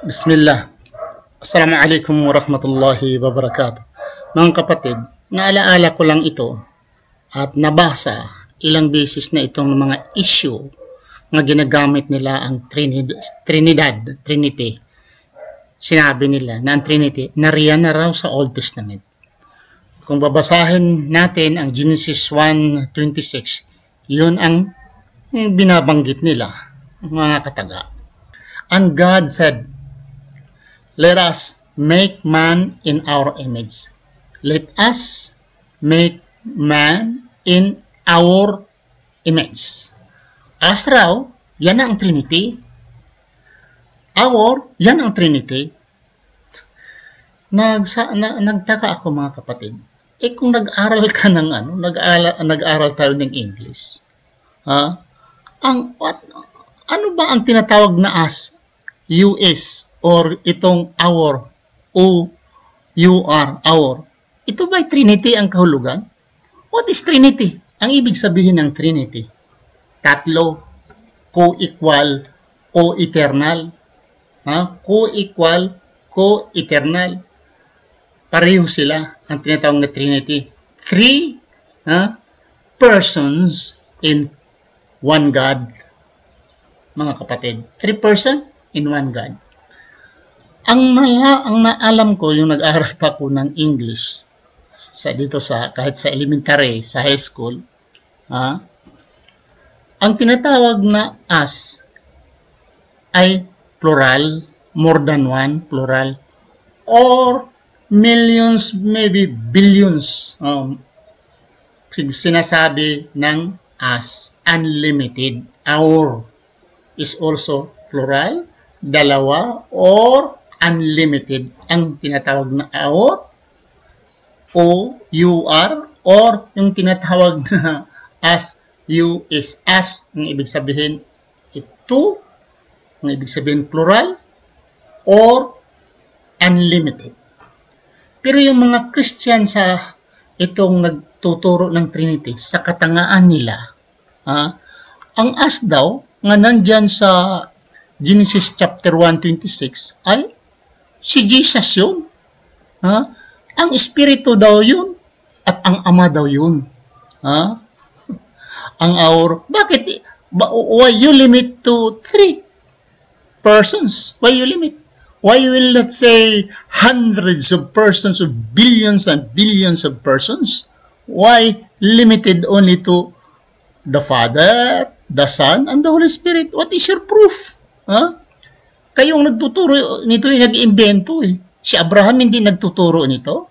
Bismillah. Assalamualaikum warahmatullahi wabarakatuh. Mga kapatid, naalaala ko lang ito at nabasa ilang beses na itong mga issue na ginagamit nila ang Trinity. Sinabi nila na ang Trinity nariyan na raw sa Old Testament. Kung babasahin natin ang Genesis 1:26, yun ang binabanggit nila, mga kataga. And God said, "Let us make man in our image. Let us make man in our image." As raw, yan ang Trinity. Our, yan ang Trinity. Nagtaka ako, mga kapatid. Kung nag-aral ka ng nag-aral tayo ng English, ano ba ang tinatawag na as, US, or itong our, our? Ito ba'y Trinity ang kahulugan? What is Trinity? Ang ibig sabihin ng Trinity, tatlo, co-equal, co-eternal. Co-equal, co-eternal. Pareho sila ang tinatawag na Trinity. Three persons in one God. Mga kapatid, 3 persons in one God. Ang naalam ko, yung nag-aaral pa ko ng English, kahit sa elementary, sa high school, ang tinatawag na as ay plural, more than one, plural, or millions, maybe billions. Sinasabi ng as, unlimited. Our is also plural, dalawa, or unlimited. Ang tinatawag na our, O-U-R, or yung tinatawag na as, U is as, ang ibig sabihin ito, ang ibig sabihin plural, or unlimited. Pero yung mga Christian sa itong nagtuturo ng Trinity, sa katangaan nila, ang as daw, nga nandyan sa Genesis chapter 1:26, ay si Jesus yun. Ang Espiritu daw yun, at ang Ama daw yun. Ang our, bakit? Why you limit to 3 persons? Why you limit? Why you will not say hundreds of persons, of billions and billions of persons? Why limited only to the Father, the Son, and the Holy Spirit? What is your proof? Kayong nagtuturo nito ay nag-imbento eh. Si Abraham hindi nagtuturo nito.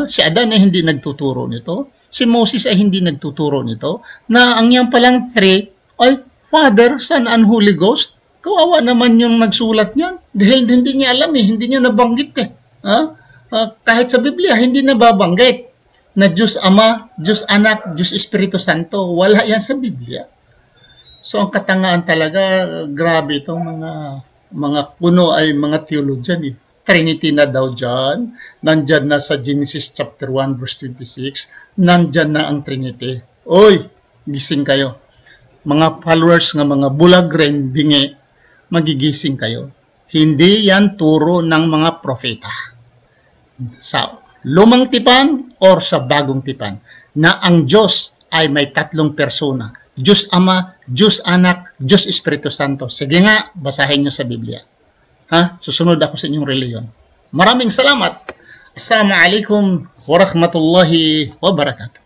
Si Adan ay hindi nagtuturo nito. Si Moses ay hindi nagtuturo nito. Na ang yan palang 3 ay Father, Son, and Holy Ghost. Kawawa naman yung nagsulat niyan. Dahil hindi niya alam eh. Hindi niya nabanggit eh. Kahit sa Biblia, hindi nababanggit na Diyos Ama, Diyos Anak, Diyos Espiritu Santo. Wala yan sa Biblia. So, ang katangaan talaga, grabe itong mga puno ay mga theologian eh. Trinity na daw dyan. Nandyan na sa Genesis chapter 1 verse 26. Nandyan na ang Trinity. Oy, gising kayo. Mga followers nga mga bulag rin, bingi, magigising kayo. Hindi yan turo ng mga propeta. Sa lumang tipan or sa bagong tipan na ang Diyos ay may 3 persona. Diyos Ama, Diyos Anak, Diyos Espiritu Santo. Sige nga, basahin nyo sa Biblia. Susunod ako sa inyong reliyon. Maraming salamat. Assalamualaikum warahmatullahi wabarakatuh.